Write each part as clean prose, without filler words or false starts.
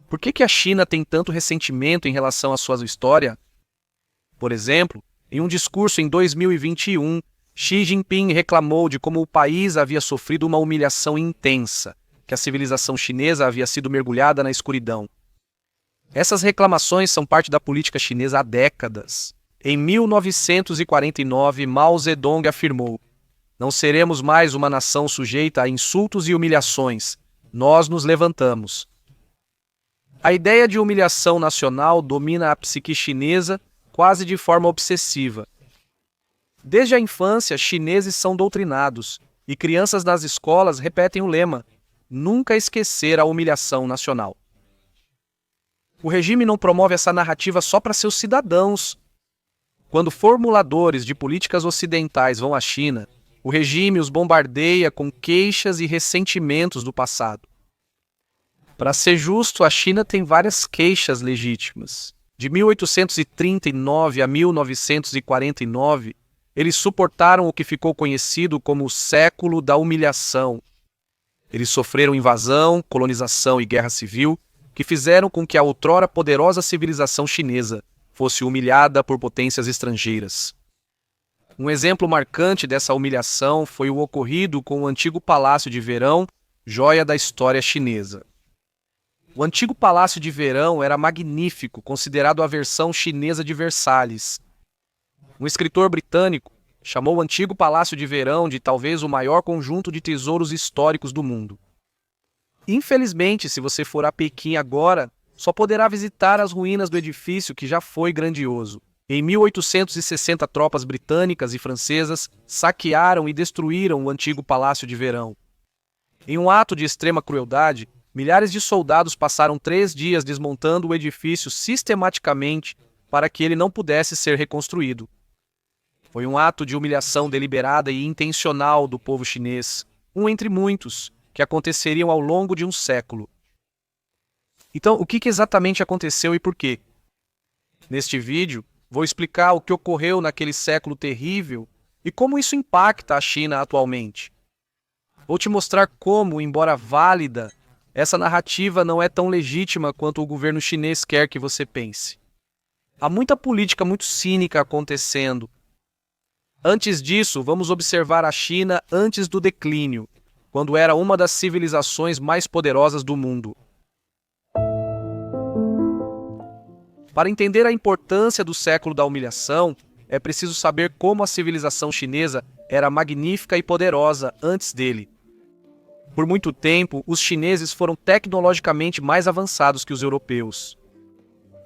Por que a China tem tanto ressentimento em relação à sua história? Por exemplo, em um discurso em 2021, Xi Jinping reclamou de como o país havia sofrido uma humilhação intensa, que a civilização chinesa havia sido mergulhada na escuridão. Essas reclamações são parte da política chinesa há décadas. Em 1949, Mao Zedong afirmou: "Não seremos mais uma nação sujeita a insultos e humilhações. Nós nos levantamos." A ideia de humilhação nacional domina a psique chinesa quase de forma obsessiva. Desde a infância, chineses são doutrinados, e crianças nas escolas repetem o lema: "Nunca esquecer a humilhação nacional." O regime não promove essa narrativa só para seus cidadãos. Quando formuladores de políticas ocidentais vão à China, o regime os bombardeia com queixas e ressentimentos do passado. Para ser justo, a China tem várias queixas legítimas. De 1839 a 1949, eles suportaram o que ficou conhecido como o século da humilhação. Eles sofreram invasão, colonização e guerra civil, que fizeram com que a outrora poderosa civilização chinesa fosse humilhada por potências estrangeiras. Um exemplo marcante dessa humilhação foi o ocorrido com o antigo Palácio de Verão, joia da história chinesa. O antigo Palácio de Verão era magnífico, considerado a versão chinesa de Versalhes. Um escritor britânico chamou o antigo Palácio de Verão de talvez o maior conjunto de tesouros históricos do mundo. Infelizmente, se você for a Pequim agora, só poderá visitar as ruínas do edifício que já foi grandioso. Em 1860, tropas britânicas e francesas saquearam e destruíram o antigo Palácio de Verão. Em um ato de extrema crueldade, milhares de soldados passaram 3 dias desmontando o edifício sistematicamente para que ele não pudesse ser reconstruído. Foi um ato de humilhação deliberada e intencional do povo chinês, um entre muitos, que aconteceriam ao longo de um século. Então, o que exatamente aconteceu e por quê? Neste vídeo, vou explicar o que ocorreu naquele século terrível e como isso impacta a China atualmente. Vou te mostrar como, embora válida, essa narrativa não é tão legítima quanto o governo chinês quer que você pense. Há muita política muito cínica acontecendo. Antes disso, vamos observar a China antes do declínio, quando era uma das civilizações mais poderosas do mundo. Para entender a importância do século da humilhação, é preciso saber como a civilização chinesa era magnífica e poderosa antes dele. Por muito tempo, os chineses foram tecnologicamente mais avançados que os europeus.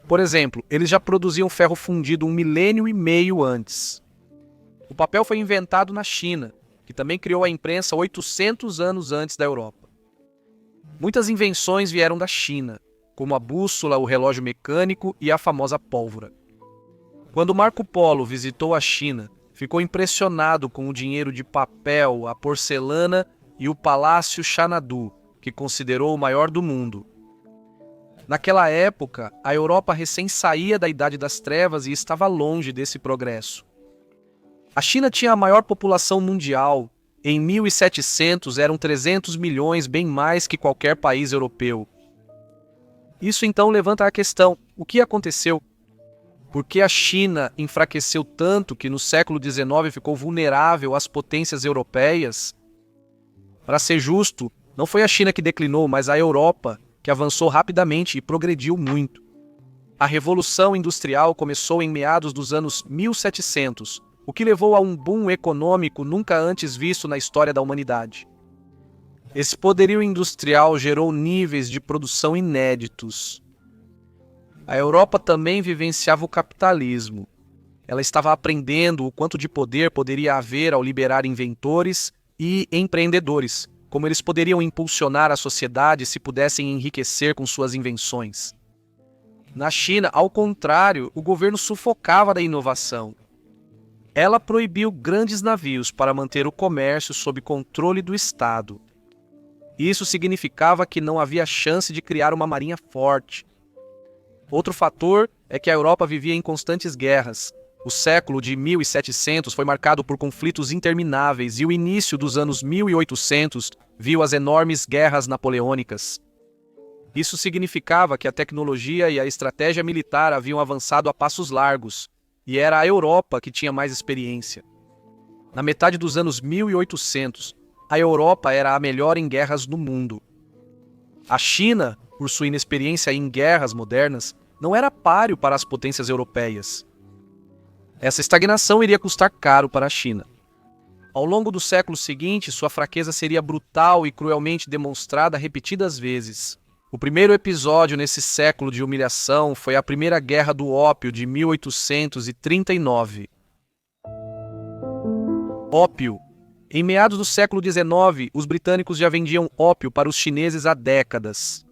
Por exemplo, eles já produziam ferro fundido 1 milênio e meio antes. O papel foi inventado na China, que também criou a imprensa 800 anos antes da Europa. Muitas invenções vieram da China, como a bússola, o relógio mecânico e a famosa pólvora. Quando Marco Polo visitou a China, ficou impressionado com o dinheiro de papel, a porcelana e o Palácio Xanadu, que considerou o maior do mundo. Naquela época, a Europa recém saía da Idade das Trevas e estava longe desse progresso. A China tinha a maior população mundial. Em 1700 eram 300 milhões, bem mais que qualquer país europeu. Isso então levanta a questão: o que aconteceu? Por que a China enfraqueceu tanto que no século XIX ficou vulnerável às potências europeias? Para ser justo, não foi a China que declinou, mas a Europa, que avançou rapidamente e progrediu muito. A Revolução Industrial começou em meados dos anos 1700, o que levou a um boom econômico nunca antes visto na história da humanidade. Esse poderio industrial gerou níveis de produção inéditos. A Europa também vivenciava o capitalismo. Ela estava aprendendo o quanto de poder poderia haver ao liberar inventores e empreendedores, como eles poderiam impulsionar a sociedade se pudessem enriquecer com suas invenções. Na China, ao contrário, o governo sufocava da inovação. Ela proibiu grandes navios para manter o comércio sob controle do Estado. Isso significava que não havia chance de criar uma marinha forte. Outro fator é que a Europa vivia em constantes guerras. O século de 1700 foi marcado por conflitos intermináveis e o início dos anos 1800 viu as enormes guerras napoleônicas. Isso significava que a tecnologia e a estratégia militar haviam avançado a passos largos, e era a Europa que tinha mais experiência. Na metade dos anos 1800, a Europa era a melhor em guerras no mundo. A China, por sua inexperiência em guerras modernas, não era páreo para as potências europeias. Essa estagnação iria custar caro para a China. Ao longo dos séculos seguintes, sua fraqueza seria brutal e cruelmente demonstrada repetidas vezes. O primeiro episódio nesse século de humilhação foi a Primeira Guerra do Ópio de 1839. Ópio. Em meados do século XIX, os britânicos já vendiam ópio para os chineses há décadas.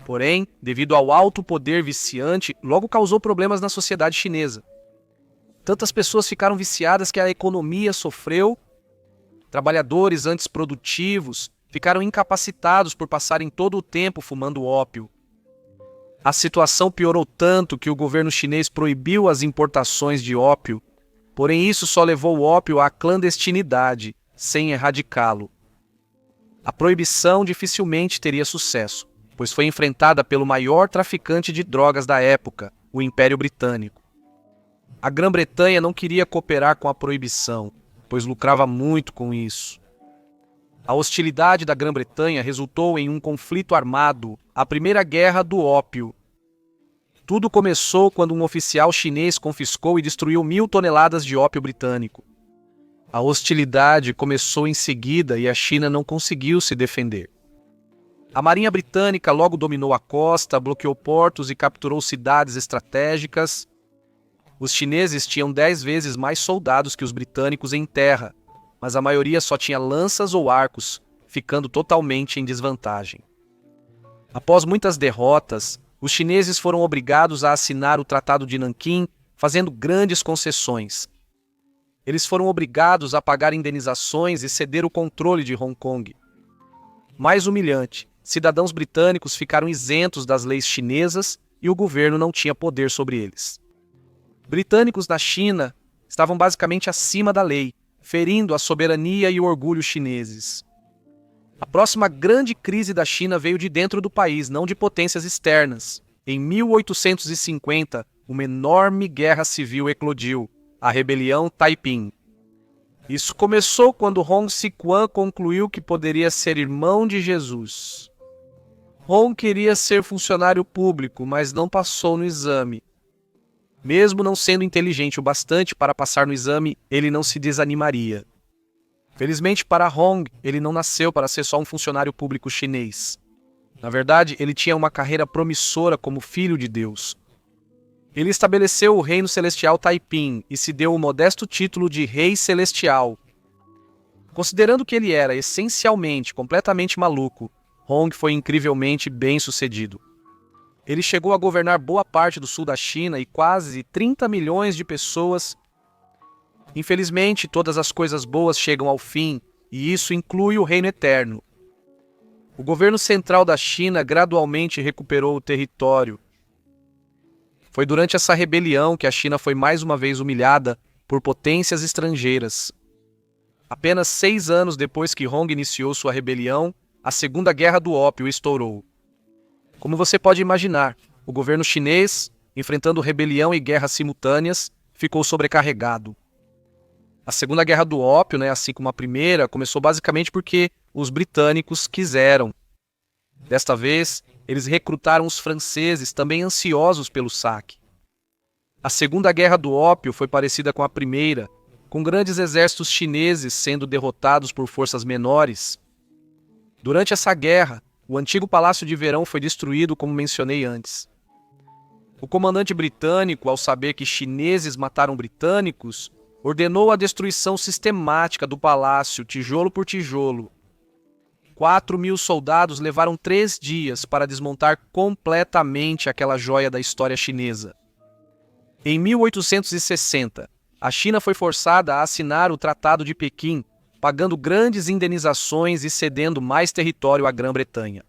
Porém, devido ao alto poder viciante, logo causou problemas na sociedade chinesa. Tantas pessoas ficaram viciadas que a economia sofreu. Trabalhadores antes produtivos ficaram incapacitados por passarem todo o tempo fumando ópio. A situação piorou tanto que o governo chinês proibiu as importações de ópio, porém isso só levou o ópio à clandestinidade, sem erradicá-lo. A proibição dificilmente teria sucesso, pois foi enfrentada pelo maior traficante de drogas da época, o Império Britânico. A Grã-Bretanha não queria cooperar com a proibição, pois lucrava muito com isso. A hostilidade da Grã-Bretanha resultou em um conflito armado, a Primeira Guerra do Ópio. Tudo começou quando um oficial chinês confiscou e destruiu 1.000 toneladas de ópio britânico. A hostilidade começou em seguida e a China não conseguiu se defender. A Marinha Britânica logo dominou a costa, bloqueou portos e capturou cidades estratégicas. Os chineses tinham 10 vezes mais soldados que os britânicos em terra, mas a maioria só tinha lanças ou arcos, ficando totalmente em desvantagem. Após muitas derrotas, os chineses foram obrigados a assinar o Tratado de Nanquim, fazendo grandes concessões. Eles foram obrigados a pagar indenizações e ceder o controle de Hong Kong. Mais humilhante, cidadãos britânicos ficaram isentos das leis chinesas e o governo não tinha poder sobre eles. Britânicos na China estavam basicamente acima da lei, ferindo a soberania e o orgulho chineses. A próxima grande crise da China veio de dentro do país, não de potências externas. Em 1850, uma enorme guerra civil eclodiu, a Rebelião Taiping. Isso começou quando Hong Xiuquan concluiu que poderia ser irmão de Jesus. Hong queria ser funcionário público, mas não passou no exame. Mesmo não sendo inteligente o bastante para passar no exame, ele não se desanimaria. Felizmente para Hong, ele não nasceu para ser só um funcionário público chinês. Na verdade, ele tinha uma carreira promissora como filho de Deus. Ele estabeleceu o reino celestial Taiping e se deu o modesto título de Rei Celestial. Considerando que ele era essencialmente completamente maluco, Hong foi incrivelmente bem-sucedido. Ele chegou a governar boa parte do sul da China e quase 30 milhões de pessoas. Infelizmente, todas as coisas boas chegam ao fim, e isso inclui o Reino Eterno. O governo central da China gradualmente recuperou o território. Foi durante essa rebelião que a China foi mais uma vez humilhada por potências estrangeiras. Apenas 6 anos depois que Hong iniciou sua rebelião, a Segunda Guerra do Ópio estourou. Como você pode imaginar, o governo chinês, enfrentando rebelião e guerras simultâneas, ficou sobrecarregado. A Segunda Guerra do Ópio, assim como a Primeira, começou basicamente porque os britânicos quiseram. Desta vez, eles recrutaram os franceses, também ansiosos pelo saque. A Segunda Guerra do Ópio foi parecida com a Primeira, com grandes exércitos chineses sendo derrotados por forças menores. Durante essa guerra, o antigo Palácio de Verão foi destruído, como mencionei antes. O comandante britânico, ao saber que chineses mataram britânicos, ordenou a destruição sistemática do palácio, tijolo por tijolo. 4.000 soldados levaram 3 dias para desmontar completamente aquela joia da história chinesa. Em 1860, a China foi forçada a assinar o Tratado de Pequim, pagando grandes indenizações e cedendo mais território à Grã-Bretanha.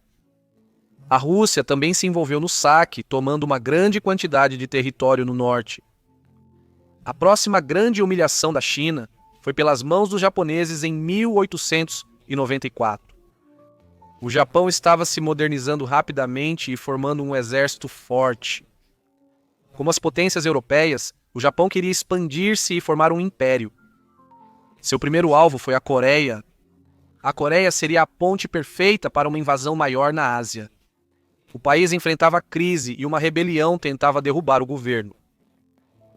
A Rússia também se envolveu no saque, tomando uma grande quantidade de território no norte. A próxima grande humilhação da China foi pelas mãos dos japoneses em 1894. O Japão estava se modernizando rapidamente e formando um exército forte. Como as potências europeias, o Japão queria expandir-se e formar um império. Seu primeiro alvo foi a Coreia. A Coreia seria a ponte perfeita para uma invasão maior na Ásia. O país enfrentava crise e uma rebelião tentava derrubar o governo.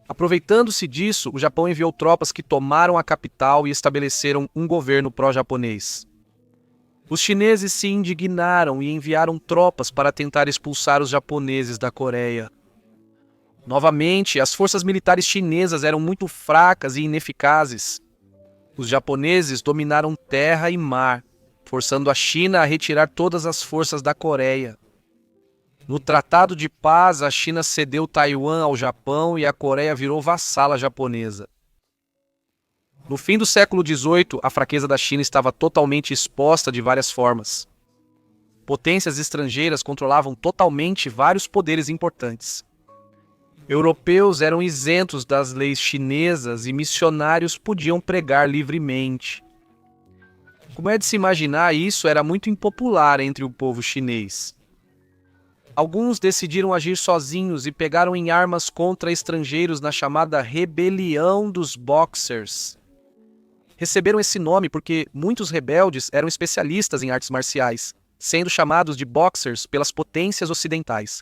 Aproveitando-se disso, o Japão enviou tropas que tomaram a capital e estabeleceram um governo pró-japonês. Os chineses se indignaram e enviaram tropas para tentar expulsar os japoneses da Coreia. Novamente, as forças militares chinesas eram muito fracas e ineficazes. Os japoneses dominaram terra e mar, forçando a China a retirar todas as forças da Coreia. No Tratado de Paz, a China cedeu Taiwan ao Japão e a Coreia virou vassala japonesa. No fim do século XVIII, a fraqueza da China estava totalmente exposta de várias formas. Potências estrangeiras controlavam totalmente vários poderes importantes. Europeus eram isentos das leis chinesas e missionários podiam pregar livremente. Como é de se imaginar, isso era muito impopular entre o povo chinês. Alguns decidiram agir sozinhos e pegaram em armas contra estrangeiros na chamada Rebelião dos Boxers. Receberam esse nome porque muitos rebeldes eram especialistas em artes marciais, sendo chamados de Boxers pelas potências ocidentais.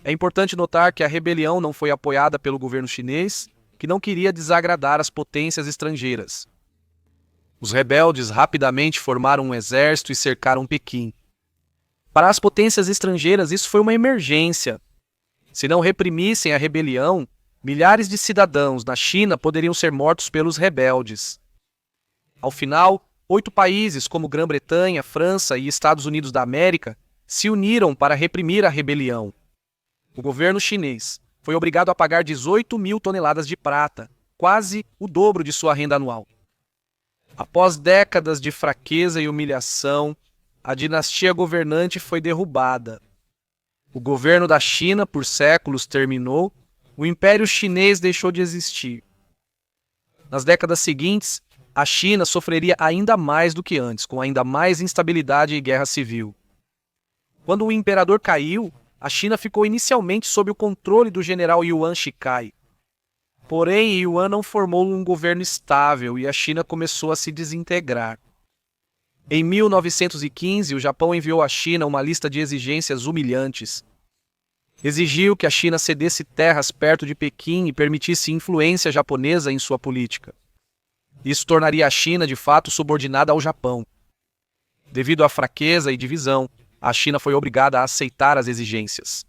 É importante notar que a rebelião não foi apoiada pelo governo chinês, que não queria desagradar as potências estrangeiras. Os rebeldes rapidamente formaram um exército e cercaram Pequim. Para as potências estrangeiras, isso foi uma emergência. Se não reprimissem a rebelião, milhares de cidadãos na China poderiam ser mortos pelos rebeldes. Ao final, 8 países como Grã-Bretanha, França e Estados Unidos da América se uniram para reprimir a rebelião. O governo chinês foi obrigado a pagar 18.000 toneladas de prata, quase o dobro de sua renda anual. Após décadas de fraqueza e humilhação, a dinastia governante foi derrubada. O governo da China, por séculos, terminou, o Império Chinês deixou de existir. Nas décadas seguintes, a China sofreria ainda mais do que antes, com ainda mais instabilidade e guerra civil. Quando o imperador caiu, a China ficou inicialmente sob o controle do general Yuan Shikai. Porém, Yuan não formou um governo estável e a China começou a se desintegrar. Em 1915, o Japão enviou à China uma lista de exigências humilhantes. Exigiu que a China cedesse terras perto de Pequim e permitisse influência japonesa em sua política. Isso tornaria a China, de fato, subordinada ao Japão. Devido à fraqueza e divisão, a China foi obrigada a aceitar as exigências.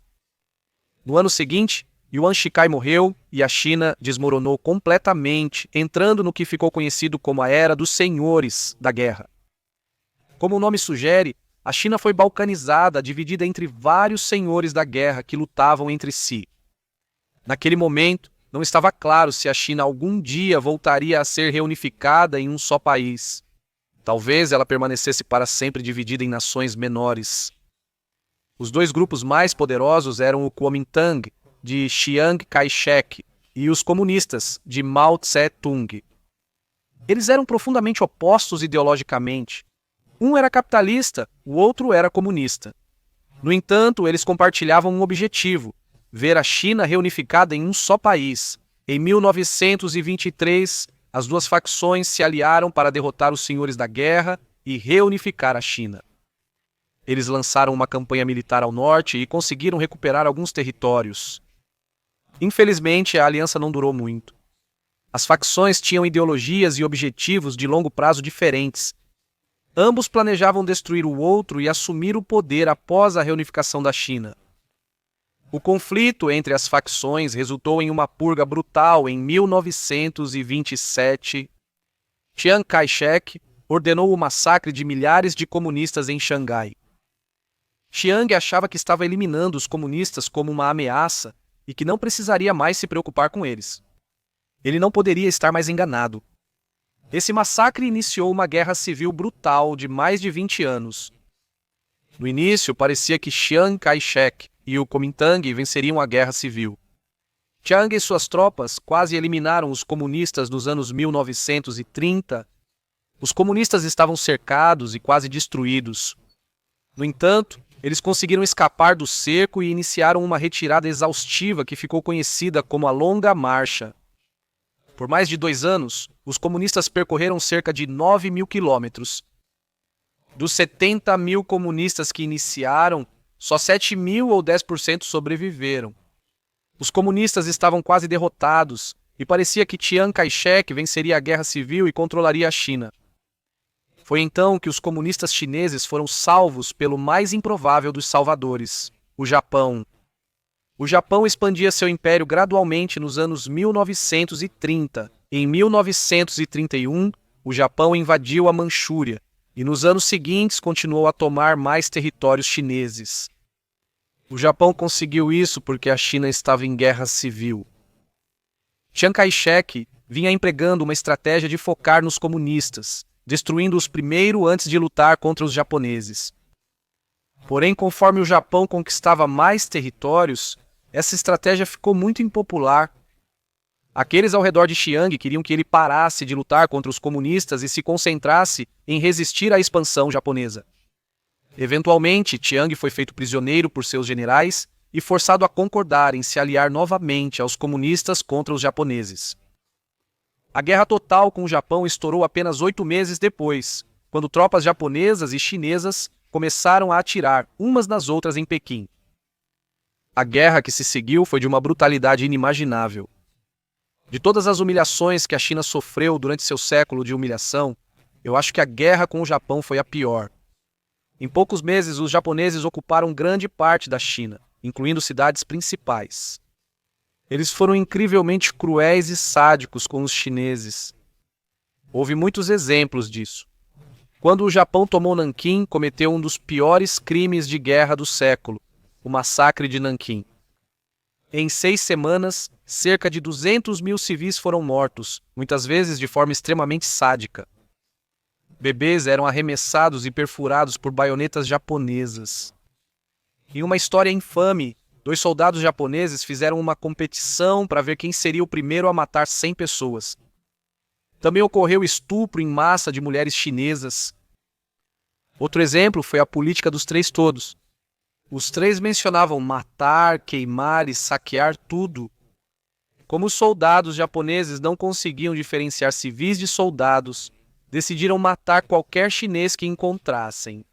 No ano seguinte, Yuan Shikai morreu e a China desmoronou completamente, entrando no que ficou conhecido como a Era dos Senhores da Guerra. Como o nome sugere, a China foi balcanizada, dividida entre vários senhores da guerra que lutavam entre si. Naquele momento, não estava claro se a China algum dia voltaria a ser reunificada em um só país. Talvez ela permanecesse para sempre dividida em nações menores. Os dois grupos mais poderosos eram o Kuomintang, de Chiang Kai-shek, e os comunistas, de Mao Tse-tung. Eles eram profundamente opostos ideologicamente. Um era capitalista, o outro era comunista. No entanto, eles compartilhavam um objetivo: ver a China reunificada em um só país. Em 1923, as duas facções se aliaram para derrotar os senhores da guerra e reunificar a China. Eles lançaram uma campanha militar ao norte e conseguiram recuperar alguns territórios. Infelizmente, a aliança não durou muito. As facções tinham ideologias e objetivos de longo prazo diferentes. Ambos planejavam destruir o outro e assumir o poder após a reunificação da China. O conflito entre as facções resultou em uma purga brutal em 1927. Chiang Kai-shek ordenou o massacre de milhares de comunistas em Xangai. Chiang achava que estava eliminando os comunistas como uma ameaça e que não precisaria mais se preocupar com eles. Ele não poderia estar mais enganado. Esse massacre iniciou uma guerra civil brutal de mais de 20 anos. No início, parecia que Chiang Kai-shek e o Kuomintang venceriam a guerra civil. Chiang e suas tropas quase eliminaram os comunistas nos anos 1930. Os comunistas estavam cercados e quase destruídos. No entanto, eles conseguiram escapar do cerco e iniciaram uma retirada exaustiva que ficou conhecida como a Longa Marcha. Por mais de 2 anos, os comunistas percorreram cerca de 9.000 quilômetros. Dos 70.000 comunistas que iniciaram, só 7.000 ou 10% sobreviveram. Os comunistas estavam quase derrotados e parecia que Chiang Kai-shek venceria a guerra civil e controlaria a China. Foi então que os comunistas chineses foram salvos pelo mais improvável dos salvadores, o Japão. O Japão expandia seu império gradualmente nos anos 1930. Em 1931, o Japão invadiu a Manchúria e nos anos seguintes continuou a tomar mais territórios chineses. O Japão conseguiu isso porque a China estava em guerra civil. Chiang Kai-shek vinha empregando uma estratégia de focar nos comunistas, destruindo-os primeiro antes de lutar contra os japoneses. Porém, conforme o Japão conquistava mais territórios, essa estratégia ficou muito impopular. Aqueles ao redor de Chiang queriam que ele parasse de lutar contra os comunistas e se concentrasse em resistir à expansão japonesa. Eventualmente, Chiang foi feito prisioneiro por seus generais e forçado a concordar em se aliar novamente aos comunistas contra os japoneses. A guerra total com o Japão estourou apenas 8 meses depois, quando tropas japonesas e chinesas começaram a atirar umas nas outras em Pequim. A guerra que se seguiu foi de uma brutalidade inimaginável. De todas as humilhações que a China sofreu durante seu século de humilhação, eu acho que a guerra com o Japão foi a pior. Em poucos meses, os japoneses ocuparam grande parte da China, incluindo cidades principais. Eles foram incrivelmente cruéis e sádicos com os chineses. Houve muitos exemplos disso. Quando o Japão tomou Nanquim, cometeu um dos piores crimes de guerra do século, o massacre de Nanquim. Em 6 semanas, cerca de 200.000 civis foram mortos, muitas vezes de forma extremamente sádica. Bebês eram arremessados e perfurados por baionetas japonesas. Em uma história infame, 2 soldados japoneses fizeram uma competição para ver quem seria o primeiro a matar 100 pessoas. Também ocorreu estupro em massa de mulheres chinesas. Outro exemplo foi a política dos 3 todos. Os 3 mencionavam matar, queimar e saquear tudo. Como os soldados japoneses não conseguiam diferenciar civis de soldados, decidiram matar qualquer chinês que encontrassem.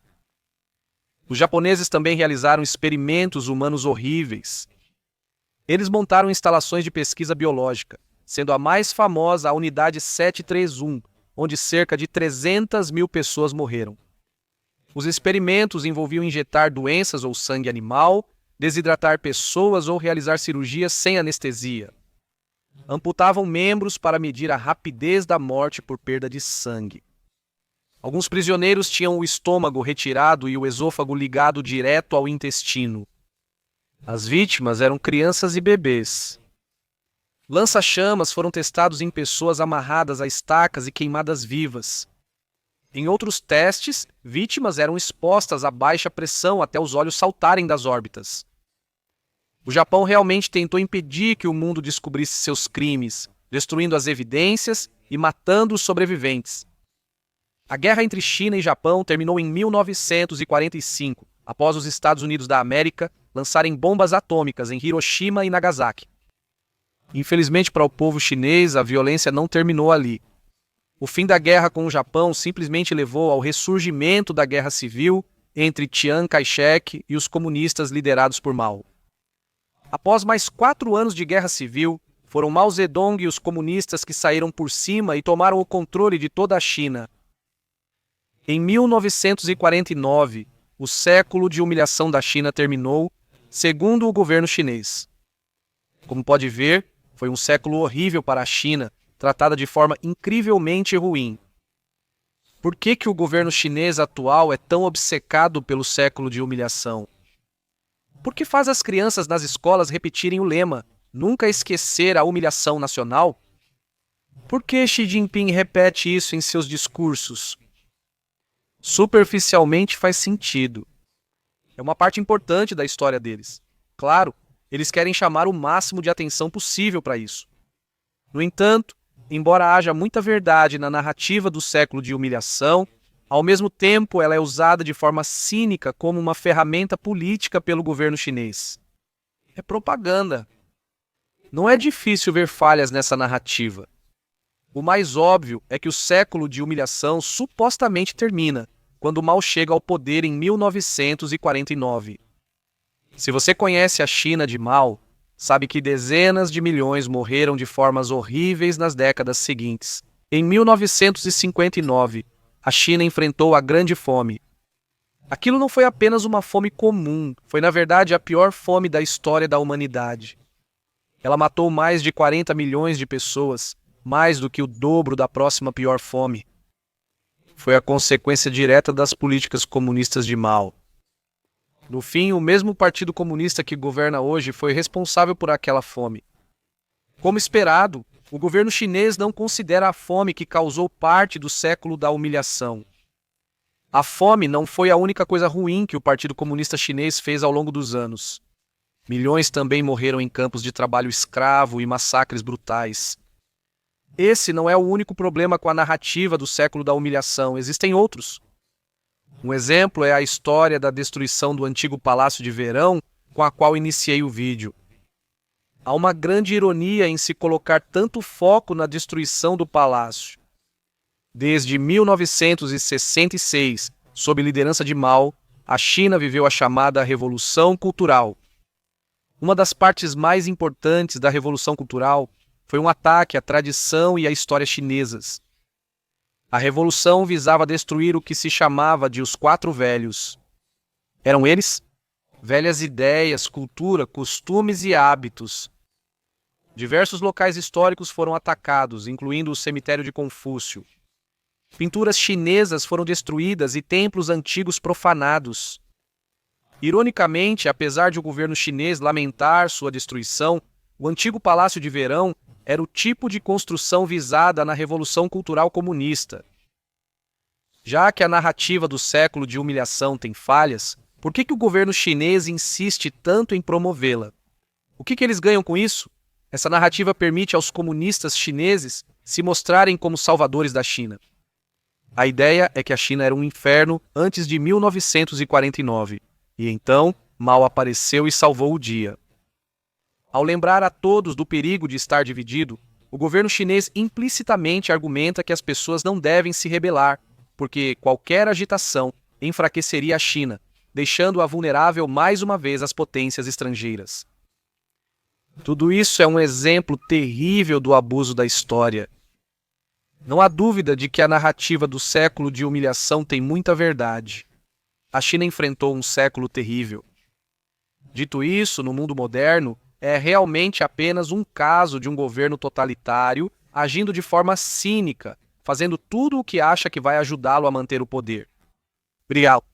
Os japoneses também realizaram experimentos humanos horríveis. Eles montaram instalações de pesquisa biológica, sendo a mais famosa a Unidade 731, onde cerca de 300.000 pessoas morreram. Os experimentos envolviam injetar doenças ou sangue animal, desidratar pessoas ou realizar cirurgias sem anestesia. Amputavam membros para medir a rapidez da morte por perda de sangue. Alguns prisioneiros tinham o estômago retirado e o esôfago ligado direto ao intestino. As vítimas eram crianças e bebês. Lança-chamas foram testados em pessoas amarradas a estacas e queimadas vivas. Em outros testes, vítimas eram expostas a baixa pressão até os olhos saltarem das órbitas. O Japão realmente tentou impedir que o mundo descobrisse seus crimes, destruindo as evidências e matando os sobreviventes. A guerra entre China e Japão terminou em 1945, após os Estados Unidos da América lançarem bombas atômicas em Hiroshima e Nagasaki. Infelizmente para o povo chinês, a violência não terminou ali. O fim da guerra com o Japão simplesmente levou ao ressurgimento da guerra civil entre Chiang Kai-shek e os comunistas liderados por Mao. Após mais 4 anos de guerra civil, foram Mao Zedong e os comunistas que saíram por cima e tomaram o controle de toda a China. Em 1949, o século de humilhação da China terminou, segundo o governo chinês. Como pode ver, foi um século horrível para a China, tratada de forma incrivelmente ruim. Por que o governo chinês atual é tão obcecado pelo século de humilhação? Por que faz as crianças nas escolas repetirem o lema "Nunca esquecer a humilhação nacional"? Por que Xi Jinping repete isso em seus discursos? Superficialmente faz sentido. É uma parte importante da história deles. Claro, eles querem chamar o máximo de atenção possível para isso. No entanto, embora haja muita verdade na narrativa do século de humilhação, Ao mesmo tempo, ela é usada de forma cínica como uma ferramenta política pelo governo chinês. É propaganda. Não é difícil ver falhas nessa narrativa. O mais óbvio é que o século de humilhação supostamente termina quando Mao chega ao poder em 1949. Se você conhece a China de Mao, sabe que dezenas de milhões morreram de formas horríveis nas décadas seguintes. Em 1959, a China enfrentou a Grande Fome. Aquilo não foi apenas uma fome comum, foi na verdade a pior fome da história da humanidade. Ela matou mais de 40 milhões de pessoas, mais do que o dobro da próxima pior fome. Foi a consequência direta das políticas comunistas de Mao. No fim, o mesmo Partido Comunista que governa hoje foi responsável por aquela fome. Como esperado, o governo chinês não considera a fome que causou parte do século da humilhação. A fome não foi a única coisa ruim que o Partido Comunista Chinês fez ao longo dos anos. Milhões também morreram em campos de trabalho escravo e massacres brutais. Esse não é o único problema com a narrativa do século da humilhação, existem outros. Um exemplo é a história da destruição do antigo Palácio de Verão, com a qual iniciei o vídeo. Há uma grande ironia em se colocar tanto foco na destruição do palácio. Desde 1966, sob liderança de Mao, a China viveu a chamada Revolução Cultural. Uma das partes mais importantes da Revolução Cultural foi um ataque à tradição e à história chinesas. A Revolução visava destruir o que se chamava de os Quatro Velhos. Eram eles? Velhas ideias, cultura, costumes e hábitos. Diversos locais históricos foram atacados, incluindo o cemitério de Confúcio. Pinturas chinesas foram destruídas e templos antigos profanados. Ironicamente, apesar de o governo chinês lamentar sua destruição, o antigo Palácio de Verão era o tipo de construção visada na Revolução Cultural Comunista. Já que a narrativa do século de humilhação tem falhas, por que o governo chinês insiste tanto em promovê-la? O que eles ganham com isso? Essa narrativa permite aos comunistas chineses se mostrarem como salvadores da China. A ideia é que a China era um inferno antes de 1949, e então Mao apareceu e salvou o dia. Ao lembrar a todos do perigo de estar dividido, o governo chinês implicitamente argumenta que as pessoas não devem se rebelar, porque qualquer agitação enfraqueceria a China, deixando-a vulnerável mais uma vez às potências estrangeiras. Tudo isso é um exemplo terrível do abuso da história. Não há dúvida de que a narrativa do século de humilhação tem muita verdade. A China enfrentou um século terrível. Dito isso, no mundo moderno, é realmente apenas um caso de um governo totalitário agindo de forma cínica, fazendo tudo o que acha que vai ajudá-lo a manter o poder. Obrigado.